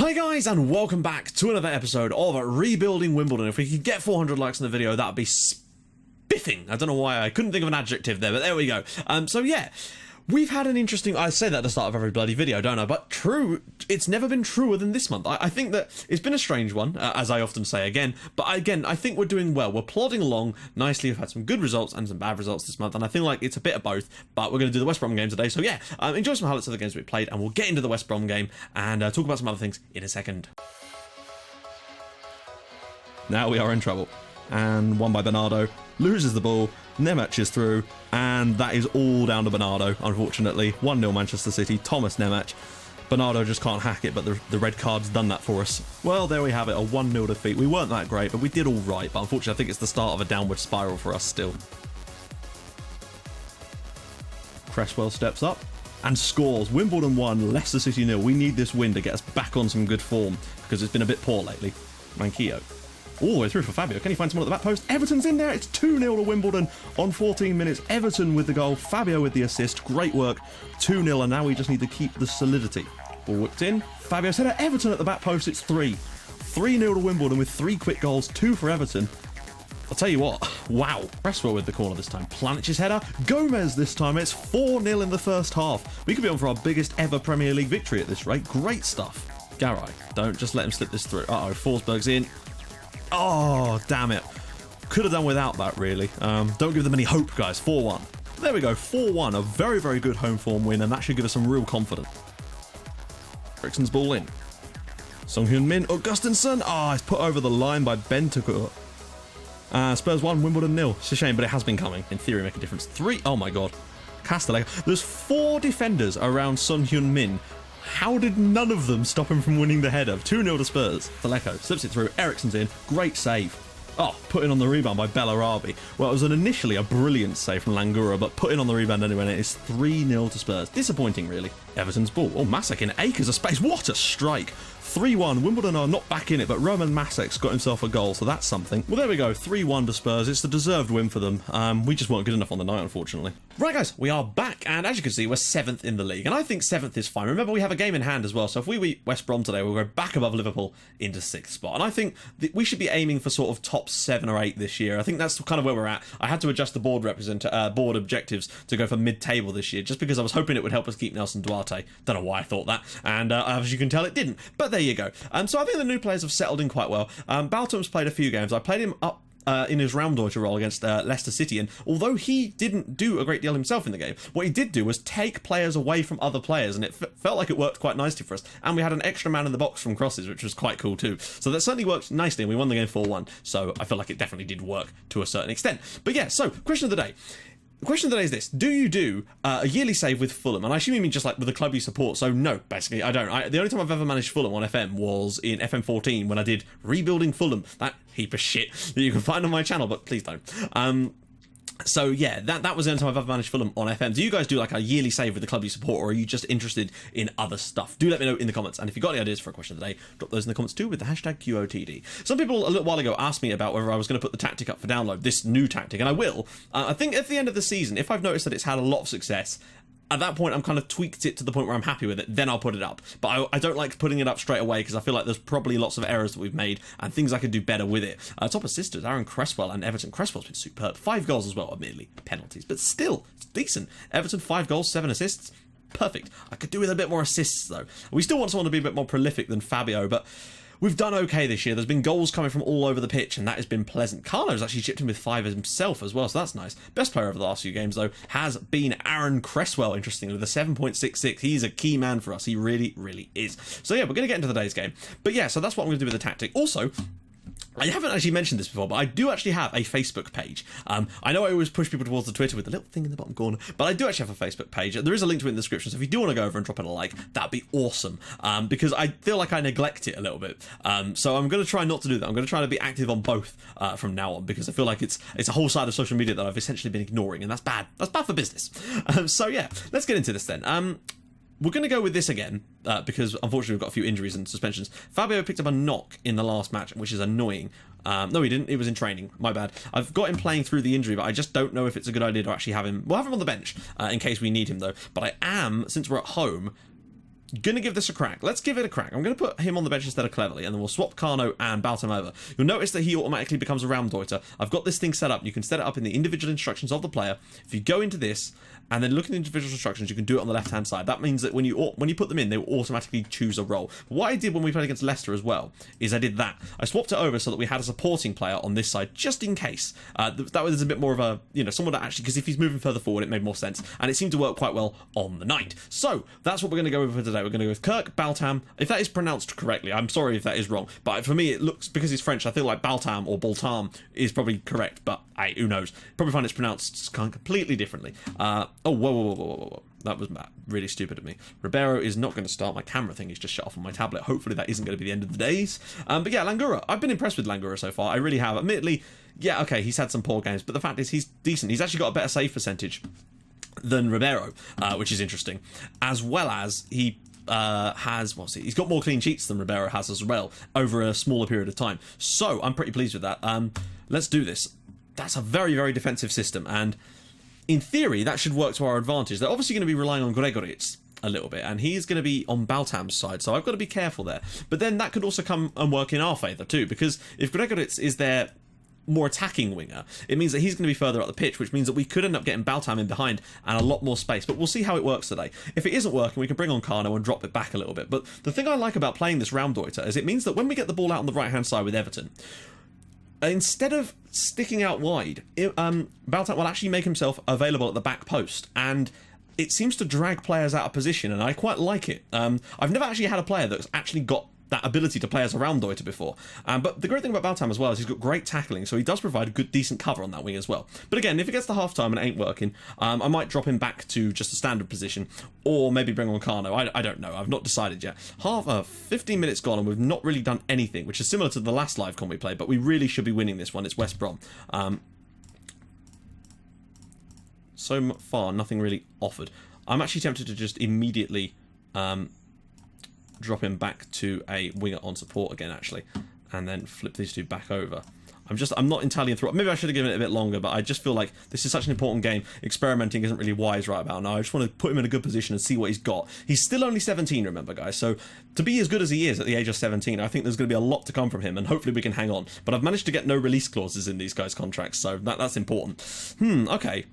Hi guys, and welcome back to another episode of Rebuilding Wimbledon. If we could get 400 likes on the video, that would be spiffing. I don't know why I couldn't think of an adjective there, but there we go. So yeah, we've had an interesting... I say that at the start of every bloody video, don't I? But true, it's never been truer than this month. I think that it's been a strange one, as I often say again. But again, I think we're doing well. We're plodding along nicely. We've had some good results and some bad results this month, and I feel like it's a bit of both. But we're going to do the West Brom game today. So yeah, enjoy some highlights of the games we played, and we'll get into the West Brom game and talk about some other things in a second. Now we are in trouble. And won by Bernardo. Loses the ball. Nemec is through. And that is all down to Bernardo, unfortunately. 1-0 Manchester City. Thomas Nemec. Bernardo just can't hack it, but the red card's done that for us. Well, there we have it. A 1-0 defeat. We weren't that great, but we did all right. But unfortunately, I think it's the start of a downward spiral for us still. Cresswell steps up and scores. Wimbledon 1, Leicester City 0. We need this win to get us back on some good form, because it's been a bit poor lately. Manquillo. All the way through for Fabio. Can he find someone at the back post? Everton's in there. It's 2-0 to Wimbledon on 14 minutes. Everton with the goal. Fabio with the assist. Great work. 2-0, and now we just need to keep the solidity. Ball whipped in. Fabio's header. Everton at the back post. It's 3. 3-0 to Wimbledon with 3 quick goals. 2 for Everton. I'll tell you what. Wow. Cresswell with the corner this time. Planic's header. Gomez this time. It's 4-0 in the first half. We could be on for our biggest ever Premier League victory at this rate. Great stuff. Garay. Don't just let him slip this through. Uh-oh. Forsberg's in. Oh, damn it. Could have done without that, really. Don't give them any hope, guys. 4-1. There we go. 4-1. A very, very good home form win, and that should give us some real confidence. Eriksen's ball in. Son Heung-min. Augustinsson. Ah, it's put over the line by Bentancur. Spurs 1, Wimbledon 0. It's a shame, but it has been coming. In theory, make a difference. 3. Oh, my God. Castelletto. There's 4 defenders around Son Heung-min. How did none of them stop him from winning the header? 2-0 to Spurs. Castelletto slips it through. Eriksen's in. Great save. Oh, put in on the rebound by Bellarabi. Well, it was initially a brilliant save from Langura, but put in on the rebound anyway, and it is 3-0 to Spurs. Disappointing, really. Everton's ball. Oh, Masek in acres of space. What a strike. 3-1. Wimbledon are not back in it, but Roman Masek's got himself a goal, so that's something. Well, there we go. 3-1 to Spurs. It's the deserved win for them. We just weren't good enough on the night, unfortunately. Right, guys, we are back, and as you can see, we're 7th in the league, and I think 7th is fine. Remember, we have a game in hand as well, so if we beat West Brom today, we'll go back above Liverpool into 6th spot, and I think that we should be aiming for sort of top 7 or 8 this year. I think that's kind of where we're at. I had to adjust the board board objectives to go for mid-table this year, just because I was hoping it would help us keep Nelson Duarte. Don't know why I thought that, and as you can tell, it didn't, but there you go. So I think the new players have settled in quite well. Baltom's played a few games. I played him up in his Roundup role against Leicester City, and although he didn't do a great deal himself in the game, what he did do was take players away from other players, and it felt like it worked quite nicely for us, and we had an extra man in the box from crosses, which was quite cool too. So that certainly worked nicely, and we won the game 4-1, so I feel like it definitely did work to a certain extent. But yeah, so question of the day. The question of the day is this: do you do a yearly save with Fulham? And I assume you mean just like with the club you support. So no, basically I don't. The only time I've ever managed Fulham on FM was in FM14 when I did Rebuilding Fulham. That heap of shit that you can find on my channel, but please don't. So yeah, that was the only time I've ever managed Fulham on FM. Do you guys do like a yearly save with the club you support, or are you just interested in other stuff? Do let me know in the comments, and if you've got any ideas for a question of the day, drop those in the comments too with the hashtag QOTD. Some people a little while ago asked me about whether I was going to put the tactic up for download, this new tactic, and I will. I think at the end of the season, if I've noticed that it's had a lot of success, at that point, I'm kind of tweaked it to the point where I'm happy with it, then I'll put it up. But I don't like putting it up straight away, because I feel like there's probably lots of errors that we've made and things I could do better with it. Top assisters, Aaron Cresswell and Everton. Cresswell's been superb. 5 goals as well, admittedly. Penalties, but still, it's decent. Everton, 5 goals, 7 assists. Perfect. I could do with a bit more assists, though. We still want someone to be a bit more prolific than Fabio, but we've done okay this year. There's been goals coming from all over the pitch, and that has been pleasant. Carlo's actually chipped in with 5 himself as well, so that's nice. Best player over the last few games, though, has been Aaron Cresswell, interestingly, with a 7.66. He's a key man for us. He really, really is. So yeah, we're going to get into the day's game. But yeah, so that's what I'm going to do with the tactic. Also, I haven't actually mentioned this before, but I do actually have a Facebook page. I know I always push people towards the Twitter with the little thing in the bottom corner, but I do actually have a Facebook page. There is a link to it in the description, so if you do want to go over and drop it a like, that'd be awesome, because I feel like I neglect it a little bit. So I'm going to try not to do that. I'm going to try to be active on both from now on, because I feel like it's a whole side of social media that I've essentially been ignoring, and that's bad. That's bad for business. So yeah, let's get into this then. We're going to go with this again, because unfortunately we've got a few injuries and suspensions. Fabio picked up a knock in the last match, which is annoying. No, he didn't. It was in training. My bad. I've got him playing through the injury, but I just don't know if it's a good idea to actually have him. We'll have him on the bench in case we need him, though. But I am, since we're at home, Gonna give this a crack. Let's give it a crack. I'm gonna put him on the bench instead of Cleverly, and then we'll swap Kano and Baltam over. You'll notice that he automatically becomes a Raumdeuter. I've got this thing set up. You can set it up in the individual instructions of the player. If you go into this and then look at the individual instructions, you can do it on the left-hand side. That means that when you put them in, they will automatically choose a role. But what I did when we played against Leicester as well is I did that. I swapped it over so that we had a supporting player on this side, just in case. That way there's a bit more of a, someone that actually, because if he's moving further forward, it made more sense. And it seemed to work quite well on the night. So that's what we're going to go with for today. We're going to go with Kirk, Baltam. If that is pronounced correctly, I'm sorry if that is wrong. But for me, it looks, because he's French, I feel like Baltam or Baltam is probably correct. But hey, who knows? Probably find it's pronounced completely differently. Whoa. That was really stupid of me. Ribeiro is not going to start. My camera thing is just shut off on my tablet. Hopefully that isn't going to be the end of the days. But yeah, Langura. I've been impressed with Langura so far. I really have. Admittedly, yeah, okay, he's had some poor games. But the fact is he's decent. He's actually got a better save percentage than Ribeiro, which is interesting. As well as he he's got more clean sheets than Ribeiro has as well over a smaller period of time. So I'm pretty pleased with that. Let's do this. That's a very, very defensive system, and in theory that should work to our advantage. They're obviously going to be relying on Gregoritz a little bit, and he's going to be on Baltam's side, so I've got to be careful there. But then that could also come and work in our favour too, because if Gregoritz is their more attacking winger, it means that he's going to be further up the pitch, which means that we could end up getting Baltam in behind and a lot more space. But we'll see how it works today. If it isn't working, we can bring on Kano and drop it back a little bit. But the thing I like about playing this Raumdeuter is it means that when we get the ball out on the right hand side with Everton, instead of sticking out wide, Baltam will actually make himself available at the back post, and it seems to drag players out of position, and I quite like it. I've never actually had a player that's actually got that ability to play as a Raumdeuter before. But the great thing about Baltam as well is he's got great tackling, so he does provide a good, decent cover on that wing as well. But again, if it gets to half-time and it ain't working, I might drop him back to just a standard position, or maybe bring on Kano. I don't know. I've not decided yet. 15 minutes gone, and we've not really done anything, which is similar to the last live con we played, but we really should be winning this one. It's West Brom. So far, nothing really offered. I'm actually tempted to just immediately drop him back to a winger on support again, actually, and then flip these two back over. I'm not entirely enthralled. Maybe I should have given it a bit longer, but I just feel like this is such an important game. Experimenting isn't really wise right about now. I just want to put him in a good position and see what he's got. He's still only 17, remember, guys, so to be as good as he is at the age of 17, I think there's going to be a lot to come from him, and hopefully we can hang on. But I've managed to get no release clauses in these guys' contracts, so that's important. Okay.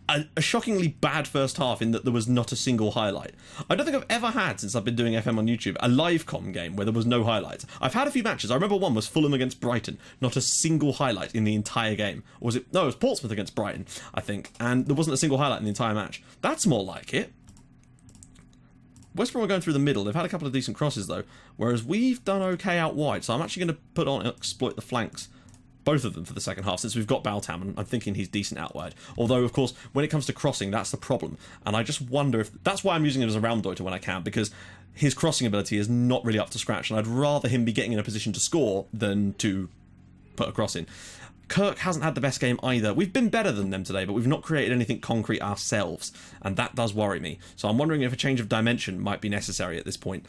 A shockingly bad first half in that there was not a single highlight. I don't think I've ever had, since I've been doing FM on YouTube, a live com game where there was no highlights. I've had a few matches. I remember one was Fulham against Brighton. Not a single highlight in the entire game. Or was it? No, it was Portsmouth against Brighton, I think. And there wasn't a single highlight in the entire match. That's more like it. West Brom are going through the middle. They've had a couple of decent crosses, though. Whereas we've done okay out wide. So I'm actually going to put on exploit the flanks, both of them, for the second half, since we've got Baltam, and I'm thinking he's decent out wide. Although, of course, when it comes to crossing, that's the problem. And I just wonder if... That's why I'm using him as a Raumdeuter when I can, because his crossing ability is not really up to scratch, and I'd rather him be getting in a position to score than to put a cross in. Kirk hasn't had the best game either. We've been better than them today, but we've not created anything concrete ourselves, and that does worry me. So I'm wondering if a change of dimension might be necessary at this point.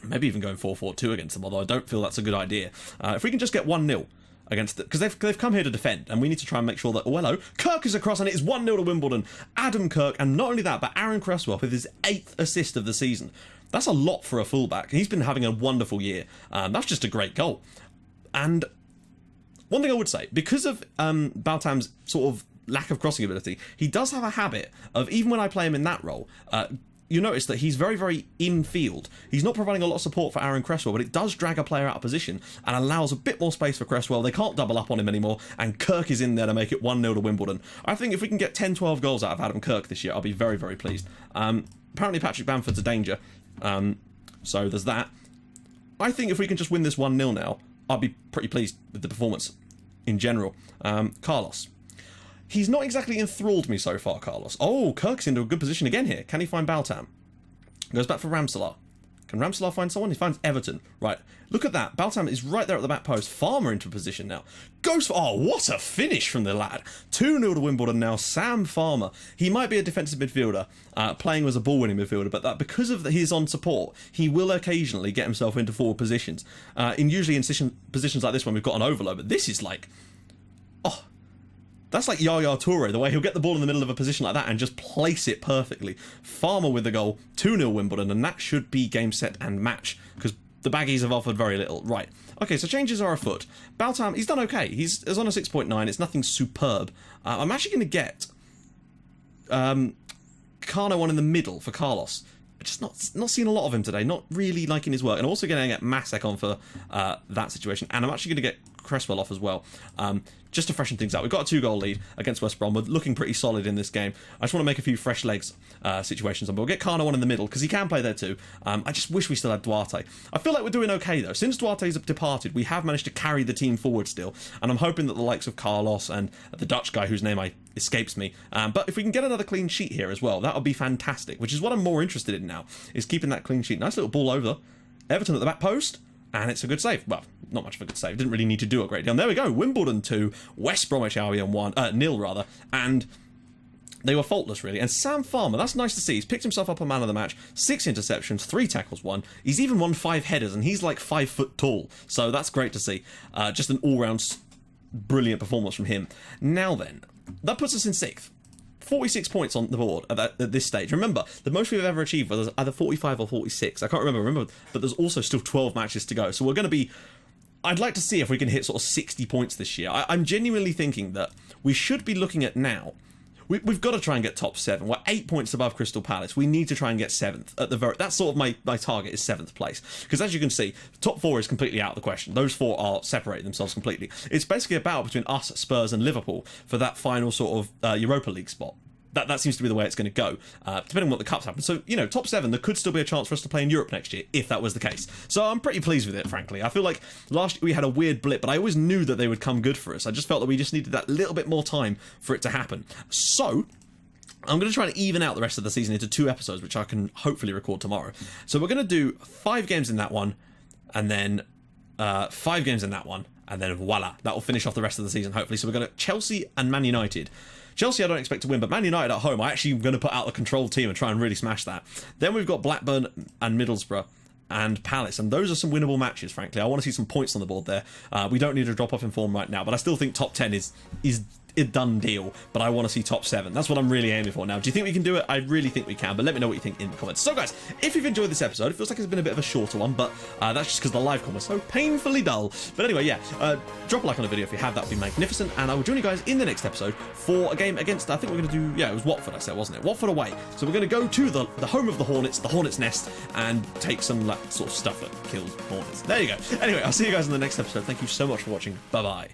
Maybe even going 4-4-2 against them, although I don't feel that's a good idea. If we can just get 1-0 against it, because they've come here to defend, and we need to try and make sure that... Oh, hello. Kirk is across, and it is 1-0 to Wimbledon. Adam Kirk, and not only that, but Aaron Cresswell with his 8th assist of the season. That's a lot for a fullback. He's been having a wonderful year. That's just a great goal. And one thing I would say, because of Baltam's sort of lack of crossing ability, he does have a habit of, even when I play him in that role... you notice that he's very, very in-field. He's not providing a lot of support for Aaron Cresswell, but it does drag a player out of position and allows a bit more space for Cresswell. They can't double up on him anymore, and Kirk is in there to make it 1-0 to Wimbledon. I think if we can get 10-12 goals out of Adam Kirk this year, I'll be very, very pleased. Apparently Patrick Bamford's a danger, so there's that. I think if we can just win this 1-0 now, I'll be pretty pleased with the performance in general. Carlos. He's not exactly enthralled me so far, Carlos. Oh, Kirk's into a good position again here. Can he find Baltam? Goes back for Ramselaar. Can Ramselaar find someone? He finds Everton. Right. Look at that. Baltam is right there at the back post. Farmer into position now. Goes for... Oh, what a finish from the lad. 2-0 to Wimbledon now. Sam Farmer. He might be a defensive midfielder, playing as a ball-winning midfielder, but because of his on support, he will occasionally get himself into forward positions. Usually in positions like this when we've got an overload, but this is like... Oh... That's like Yaya Toure, the way he'll get the ball in the middle of a position like that and just place it perfectly. Farmer with the goal, 2-0 Wimbledon, and that should be game, set, and match, because the Baggies have offered very little. Right. Okay, so changes are afoot. Baltam, he's done okay. He's on a 6.9. It's nothing superb. I'm actually going to get Kano one in the middle for Carlos. Just not seeing a lot of him today. Not really liking his work. And I'm also going to get Masek on for that situation. And I'm actually going to get Cresswell off as well, just to freshen things out. We've got a 2-goal lead against West Brom. We're looking pretty solid in this game. I just want to make a few fresh legs situations on, but we'll get Kano on in the middle because he can play there too. I just wish we still had Duarte. I feel like we're doing okay though. Since Duarte's departed, we have managed to carry the team forward still, and I'm hoping that the likes of Carlos and the Dutch guy whose name escapes me, but if we can get another clean sheet here as well, that would be fantastic, which is what I'm more interested in now, is keeping that clean sheet. Nice little ball over. Everton at the back post. And it's a good save. Well, not much of a good save. Didn't really need to do a great deal. And there we go. Wimbledon 2, West Bromwich Albion 0 rather. And they were faultless, really. And Sam Farmer, that's nice to see. He's picked himself up a man of the match. 6 interceptions, 3 tackles, 1. He's even won 5 headers, and he's like 5 foot tall. So that's great to see. Just an all-round brilliant performance from him. Now then, that puts us in 6th. 46 points on the board at this stage. Remember, the most we've ever achieved was either 45 or 46. I can't remember, but there's also still 12 matches to go. So we're going to be... I'd like to see if we can hit sort of 60 points this year. I'm genuinely thinking that we should be looking at now... We've got to try and get top 7. We're 8 points above Crystal Palace. We need to try and get 7th at the very... That's sort of my target, is 7th place. Because as you can see, top 4 is completely out of the question. Those 4 are separating themselves completely. It's basically a battle between us, Spurs, and Liverpool for that final sort of Europa League spot. That seems to be the way it's going to go, depending on what the cups happen. So, you know, top 7, there could still be a chance for us to play in Europe next year, if that was the case. So I'm pretty pleased with it, frankly. I feel like last year we had a weird blip, but I always knew that they would come good for us. I just felt that we just needed that little bit more time for it to happen. So... I'm going to try to even out the rest of the season into 2 episodes, which I can hopefully record tomorrow. So we're going to do 5 games in that one, and then 5 games in that one, and then voila, that will finish off the rest of the season, hopefully. So we're going to Chelsea and Man United. Chelsea I don't expect to win, but Man United at home, I actually am going to put out a controlled team and try and really smash that. Then we've got Blackburn and Middlesbrough and Palace, and those are some winnable matches, frankly. I want to see some points on the board there. We don't need to drop off in form right now, but I still think top 10 is a done deal, but I want to see top 7. That's what I'm really aiming for now. Do you think we can do it? I really think we can, but let me know what you think in the comments. So guys, if you've enjoyed this episode, it feels like it's been a bit of a shorter one, but that's just because the live comment was so painfully dull. But anyway, yeah, drop a like on the video if you have. That would be magnificent, and I will join you guys in the next episode for a game against, I think we're going to do, yeah, it was Watford I said, wasn't it? Watford away. So we're going to go to the home of the Hornets' nest, and take some like sort of stuff that kills Hornets. There you go. Anyway, I'll see you guys in the next episode. Thank you so much for watching. Bye-bye.